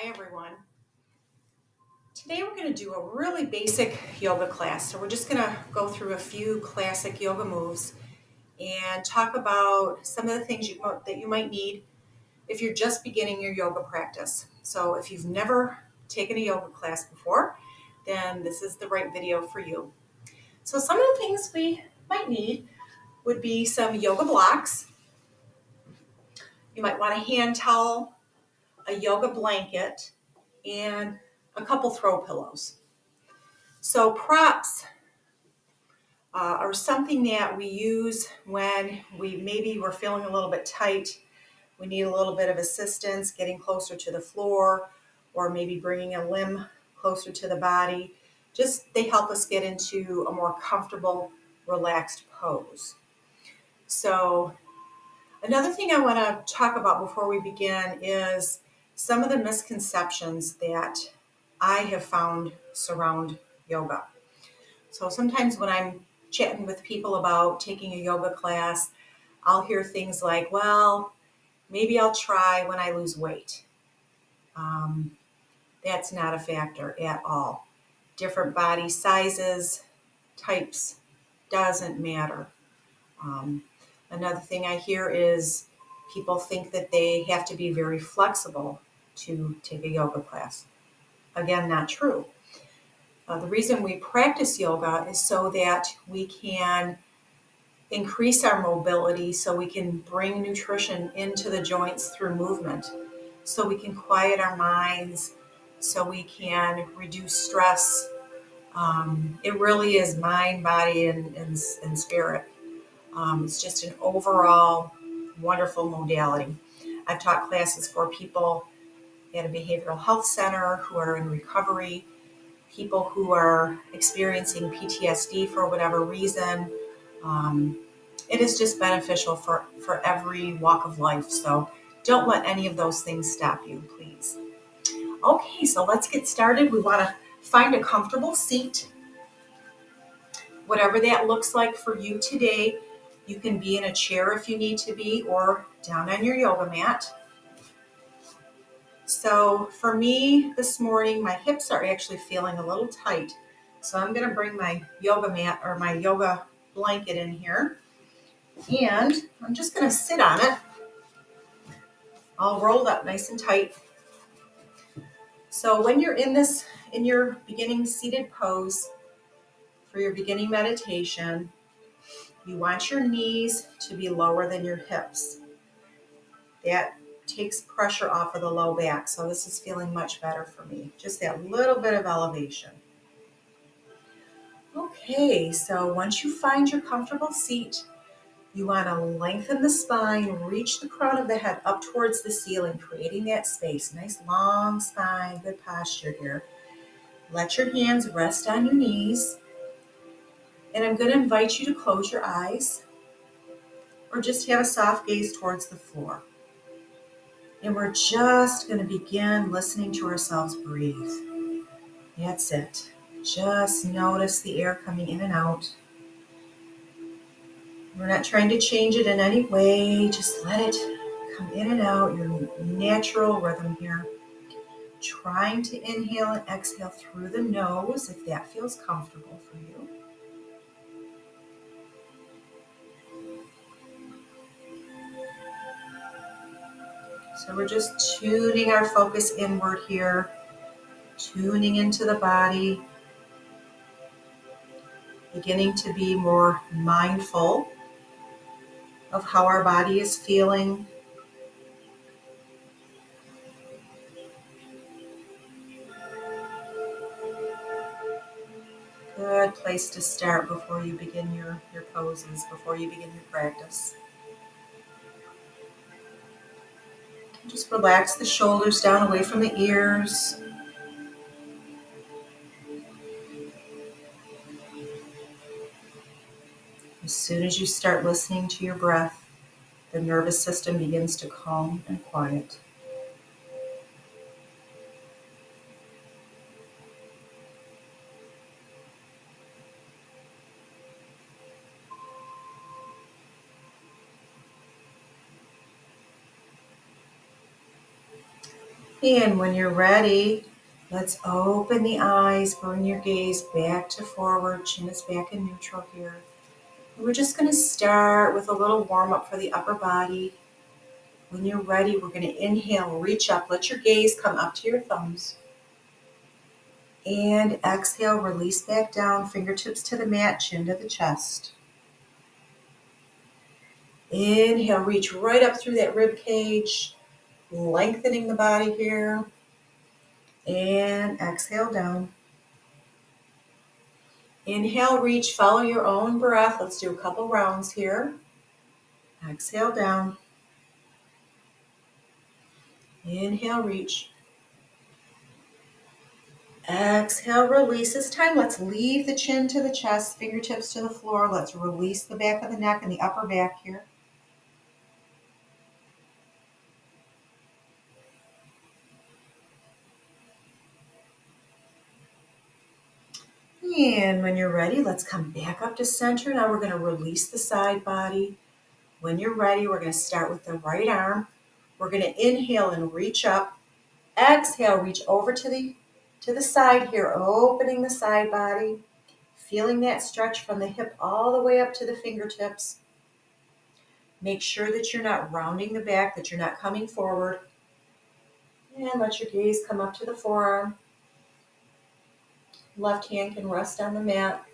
Hi everyone. Today we're going to do a really basic yoga class. So we're just going to go through a few classic yoga moves and talk about some of the things that you might need if you're just beginning your yoga practice. So if you've never taken a yoga class before, then this is the right video for you. So some of the things we might need would be some yoga blocks. You might want a hand towel, a yoga blanket, and a couple throw pillows. So props are something that we use when we're feeling a little bit tight. We need a little bit of assistance getting closer to the floor, or maybe bringing a limb closer to the body. They help us get into a more comfortable, relaxed pose. So another thing I want to talk about before we begin is some of the misconceptions that I have found surround yoga. So sometimes when I'm chatting with people about taking a yoga class, I'll hear things like, well, maybe I'll try when I lose weight. That's not a factor at all. Different body sizes, types, doesn't matter. Um, Another thing I hear is people think that they have to be very flexible to take a yoga class. Again, not true. The reason we practice yoga is so that we can increase our mobility, so we can bring nutrition into the joints through movement, so we can quiet our minds, so we can reduce stress. It really is mind, body, and spirit. It's just an overall wonderful modality. I've taught classes for people at a behavioral health center who are in recovery, people who are experiencing PTSD for whatever reason. Um, it is just beneficial for every walk of life. So don't let any of those things stop you, please. Okay, so let's get started. We want to find a comfortable seat, whatever that looks like for you today. You can be in a chair if you need to be, or down on your yoga mat. So for me this morning, my hips are actually feeling a little tight. So I'm going to bring my yoga mat or my yoga blanket in here, and I'm just going to sit on it, all rolled up nice and tight. So when you're in your beginning seated pose for your beginning meditation, you want your knees to be lower than your hips. That takes pressure off of the low back. So this is feeling much better for me. Just that little bit of elevation. Okay, so once you find your comfortable seat, you want to lengthen the spine, reach the crown of the head up towards the ceiling, creating that space. Nice long spine, good posture here. Let your hands rest on your knees. And I'm going to invite you to close your eyes or just have a soft gaze towards the floor. And we're just going to begin listening to ourselves breathe. That's it. Just notice the air coming in and out. We're not trying to change it in any way. Just let it come in and out, your natural rhythm here. Trying to inhale and exhale through the nose if that feels comfortable for you. So we're just tuning our focus inward here, tuning into the body, beginning to be more mindful of how our body is feeling. Good place to start before you begin your poses, before you begin your practice. Just relax the shoulders down away from the ears. As soon as you start listening to your breath, the nervous system begins to calm and quiet. And when you're ready, let's open the eyes, bring your gaze back to forward, chin is back in neutral here. And we're just going to start with a little warm up for the upper body. When you're ready, we're going to inhale, reach up, let your gaze come up to your thumbs. And exhale, release back down, fingertips to the mat, chin to the chest. Inhale, reach right up through that rib cage, lengthening the body here. And exhale down. Inhale, reach, follow your own breath. Let's do a couple rounds here. Exhale down. Inhale, reach. Exhale, release. This time, let's leave the chin to the chest, fingertips to the floor. Let's release the back of the neck and the upper back here. And when you're ready, let's come back up to center. Now we're going to release the side body. When you're ready, we're going to start with the right arm. We're going to inhale and reach up. Exhale, reach over to the side here, opening the side body. Feeling that stretch from the hip all the way up to the fingertips. Make sure that you're not rounding the back, that you're not coming forward. And let your gaze come up to the forearm. Left hand can rest on the mat.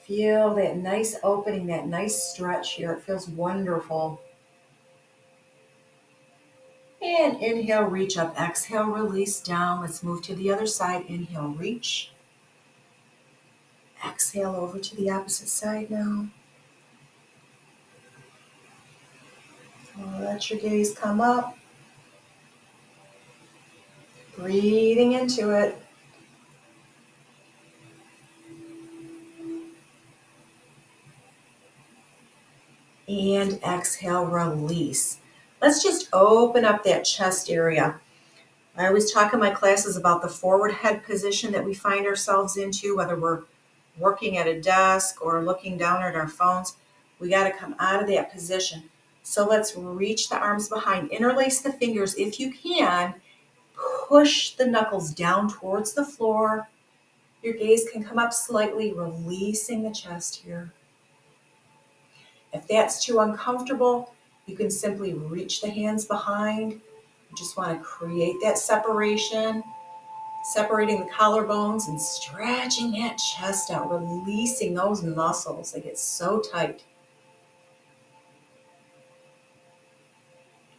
Feel that nice opening, that nice stretch here. It feels wonderful. And inhale, reach up. Exhale, release down. Let's move to the other side. Inhale, reach. Exhale over to the opposite side now. Let your gaze come up. Breathing into it. And exhale, release. Let's just open up that chest area. I always talk in my classes about the forward head position that we find ourselves into, whether we're working at a desk or looking down at our phones. We got to come out of that position. So let's reach the arms behind, interlace the fingers if you can, push the knuckles down towards the floor. Your gaze can come up slightly, releasing the chest here. If that's too uncomfortable, you can simply reach the hands behind. You just want to create that separation, separating the collarbones and stretching that chest out, releasing those muscles. They get so tight.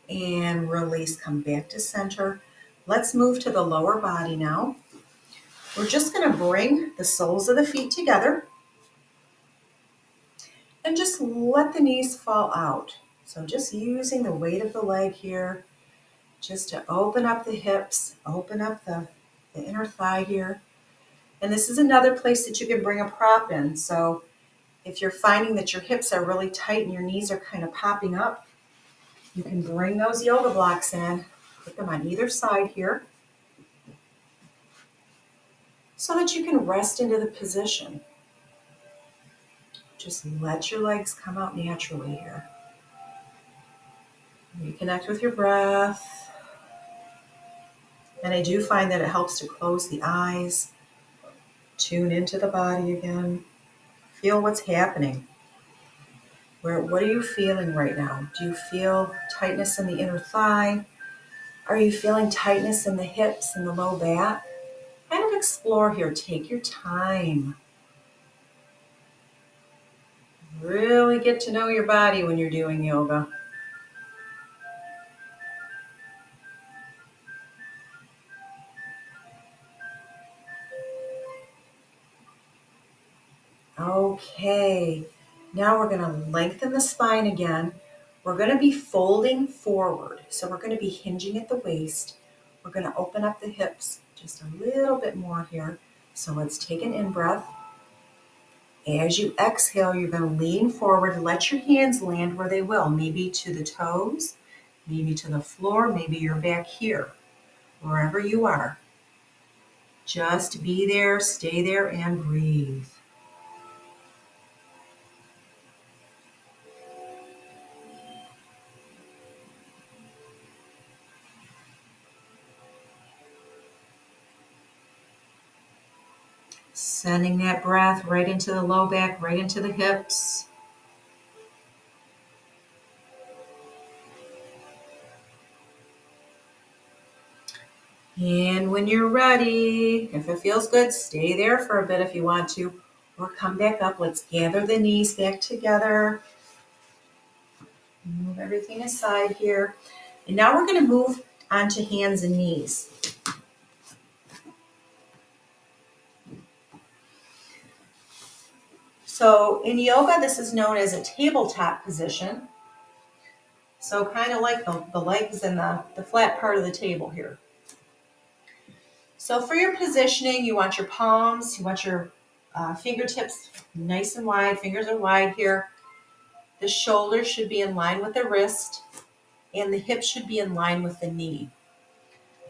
And release, come back to center. Let's move to the lower body now. We're just going to bring the soles of the feet together and just let the knees fall out. So just using the weight of the leg here, just to open up the hips, open up the inner thigh here. And this is another place that you can bring a prop in. So if you're finding that your hips are really tight and your knees are kind of popping up, you can bring those yoga blocks in, put them on either side here, so that you can rest into the position. Just let your legs come out naturally here. Reconnect with your breath. And I do find that it helps to close the eyes, tune into the body again, feel what's happening. What are you feeling right now? Do you feel tightness in the inner thigh? Are you feeling tightness in the hips and the low back? Kind of explore here. Take your time. Really get to know your body when you're doing yoga. Okay, now we're going to lengthen the spine again. We're going to be folding forward. So we're going to be hinging at the waist. We're going to open up the hips just a little bit more here. So let's take an in-breath. As you exhale, you're going to lean forward. Let your hands land where they will, maybe to the toes, maybe to the floor, maybe you're back here, wherever you are. Just be there, stay there, and breathe. Sending that breath right into the low back, right into the hips. And when you're ready, if it feels good, stay there for a bit if you want to, or come back up. Let's gather the knees back together. Move everything aside here. And now we're going to move onto hands and knees. So in yoga, this is known as a tabletop position. So kind of like the legs and the flat part of the table here. So for your positioning, you want your palms, you want your fingertips nice and wide. Fingers are wide here. The shoulders should be in line with the wrist, and the hips should be in line with the knee.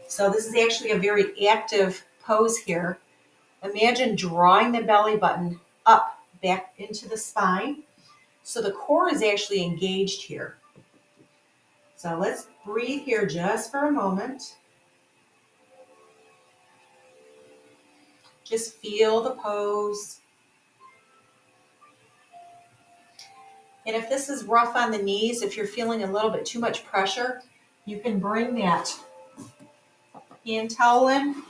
So this is actually a very active pose here. Imagine drawing the belly button up, back into the spine. So the core is actually engaged here. So let's breathe here just for a moment. Just feel the pose. And if this is rough on the knees, if you're feeling a little bit too much pressure, you can bring that hand towel in,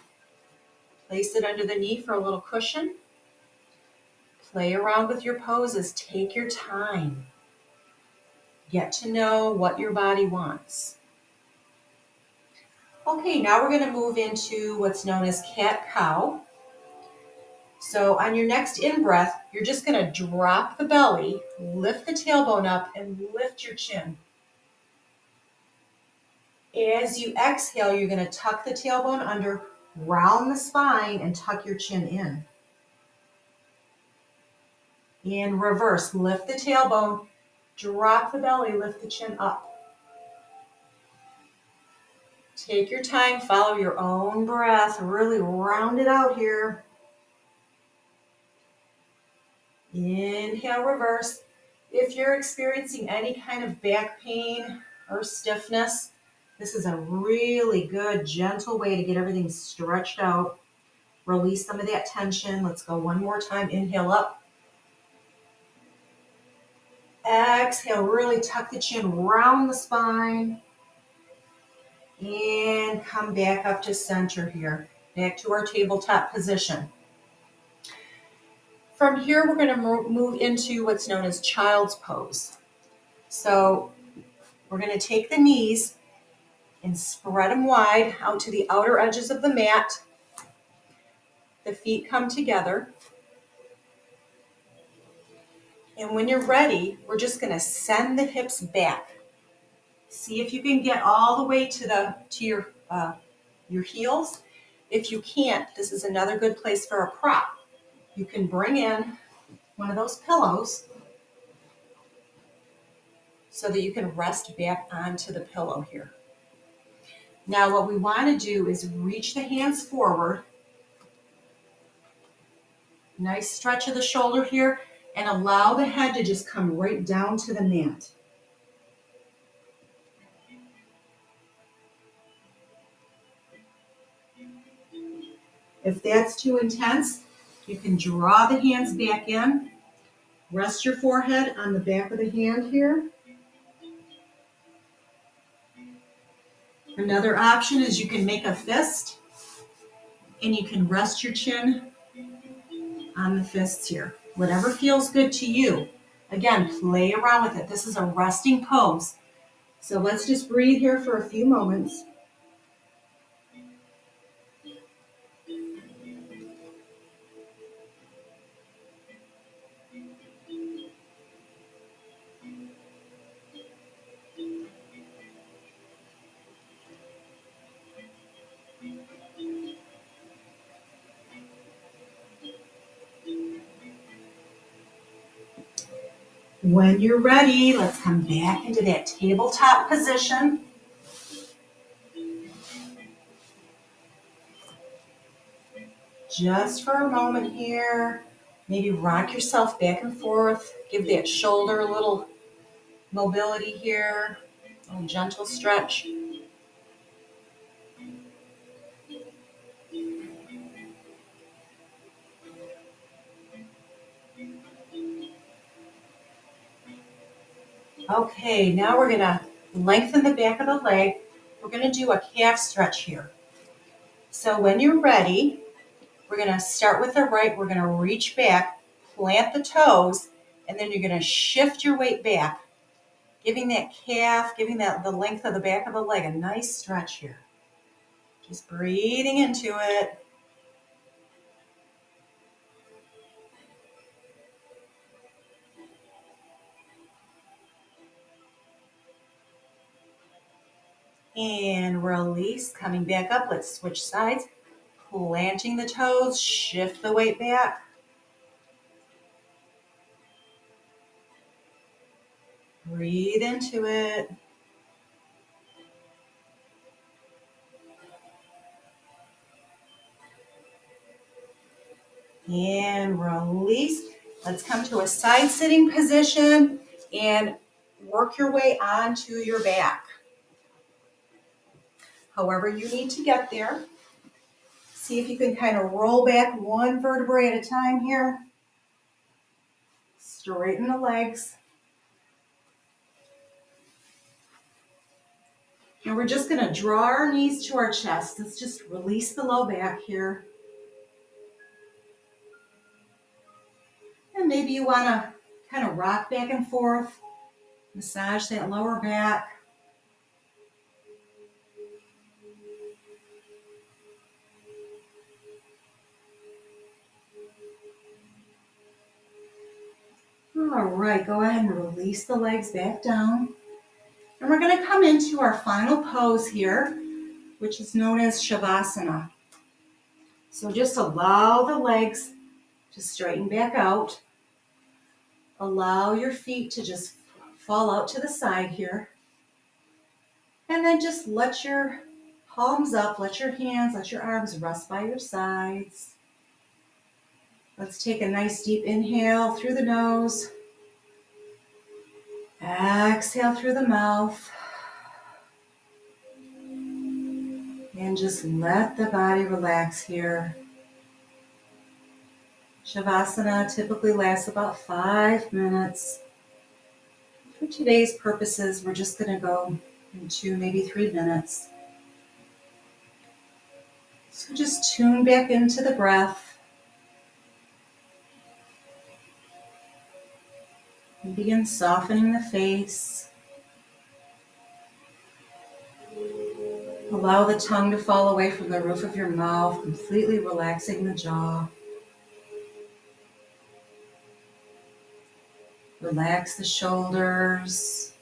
place it under the knee for a little cushion. Play around with your poses. Take your time. Get to know what your body wants. Okay, now we're going to move into what's known as cat-cow. So on your next in-breath, you're just going to drop the belly, lift the tailbone up, and lift your chin. As you exhale, you're going to tuck the tailbone under, round the spine, and tuck your chin in. In reverse, lift the tailbone, drop the belly, lift the chin up. Take your time, follow your own breath, really round it out here. Inhale, reverse. If you're experiencing any kind of back pain or stiffness, this is a really good, gentle way to get everything stretched out. Release some of that tension. Let's go one more time. Inhale up. Exhale, really tuck the chin, round the spine. And come back up to center here. Back to our tabletop position. From here, we're going to move into what's known as child's pose. So we're going to take the knees and spread them wide out to the outer edges of the mat. The feet come together. And when you're ready, we're just going to send the hips back. See if you can get all the way to your heels. If you can't, this is another good place for a prop. You can bring in one of those pillows so that you can rest back onto the pillow here. Now what we want to do is reach the hands forward. Nice stretch of the shoulder here, and allow the head to just come right down to the mat. If that's too intense, you can draw the hands back in. Rest your forehead on the back of the hand here. Another option is you can make a fist, and you can rest your chin on the fists here. Whatever feels good to you. Again, play around with it. This is a resting pose. So let's just breathe here for a few moments. When you're ready, let's come back into that tabletop position. Just for a moment here, maybe rock yourself back and forth. Give that shoulder a little mobility here, a little gentle stretch. Okay, now we're gonna lengthen the back of the leg. We're gonna do a calf stretch here. So when you're ready, we're gonna start with the right. We're gonna reach back, plant the toes, and then you're gonna shift your weight back, giving that calf, giving that the length of the back of the leg a nice stretch here. Just breathing into it. And release, coming back up. Let's switch sides. Planting the toes, shift the weight back. Breathe into it. And release. Let's come to a side sitting position and work your way onto your back. However you need to get there. See if you can kind of roll back one vertebrae at a time here. Straighten the legs. And we're just going to draw our knees to our chest. Let's just release the low back here. And maybe you want to kind of rock back and forth, massage that lower back. All right, go ahead and release the legs back down. And we're going to come into our final pose here, which is known as Shavasana. So just allow the legs to straighten back out. Allow your feet to just fall out to the side here. And then just let your palms up, let your hands, let your arms rest by your sides. Let's take a nice deep inhale through the nose. Exhale through the mouth. And just let the body relax here. Shavasana typically lasts about 5 minutes. For today's purposes, we're just going to go into maybe 3 minutes. So just tune back into the breath. And begin softening the face. Allow the tongue to fall away from the roof of your mouth, completely relaxing the jaw. Relax the shoulders.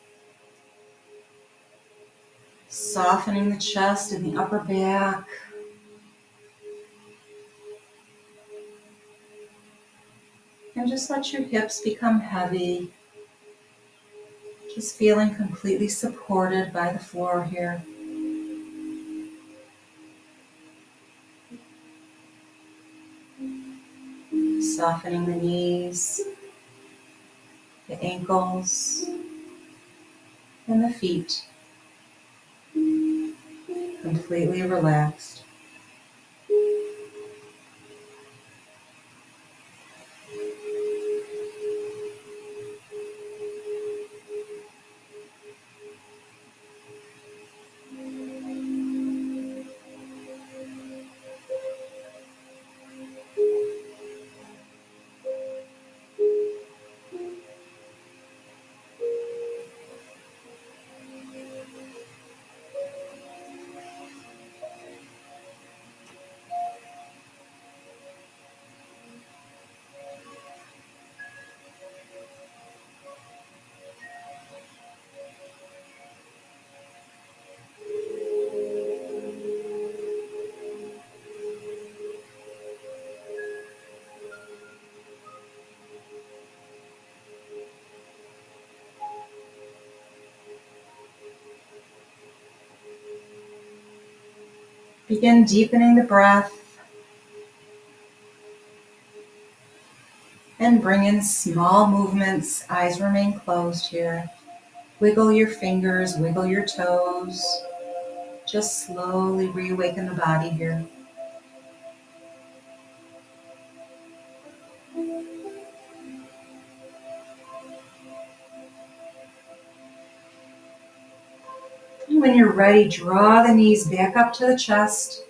Softening the chest and the upper back. And just let your hips become heavy. Just feeling completely supported by the floor here. Softening the knees, the ankles, and the feet. Completely relaxed. Begin deepening the breath and bring in small movements. Eyes remain closed here. Wiggle your fingers, wiggle your toes. Just slowly reawaken the body here. And when you're ready, draw the knees back up to the chest.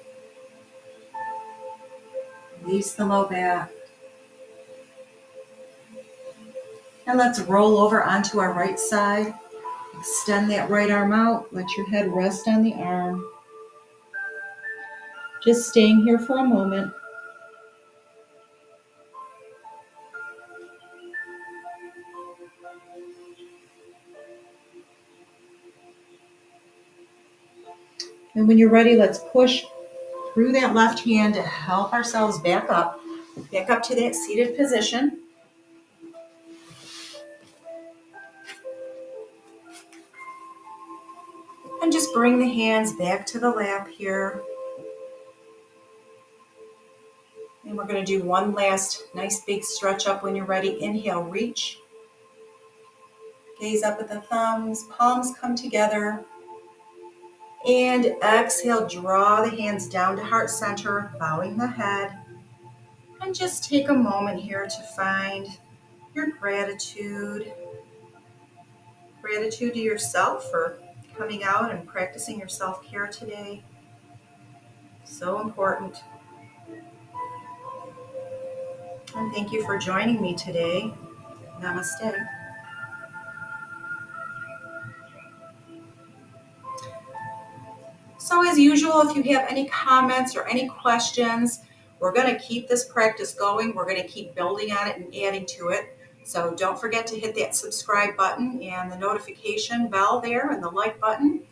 Release the low back. And let's roll over onto our right side. Extend that right arm out. Let your head rest on the arm. Just staying here for a moment. And when you're ready, let's push through that left hand to help ourselves back up to that seated position. And just bring the hands back to the lap here. And we're going to do one last nice big stretch up when you're ready. Inhale, reach. Gaze up at the thumbs, palms come together. And exhale, draw the hands down to heart center, bowing the head. And just take a moment here to find your gratitude. Gratitude to yourself for coming out and practicing your self-care today. So important. And thank you for joining me today. Namaste. So as usual, if you have any comments or any questions, we're going to keep this practice going. We're going to keep building on it and adding to it. So don't forget to hit that subscribe button and the notification bell there and the like button,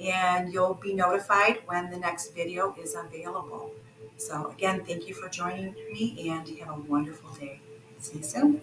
and you'll be notified when the next video is available. So again, thank you for joining me and have a wonderful day. See you soon.